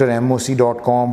drmoc.com,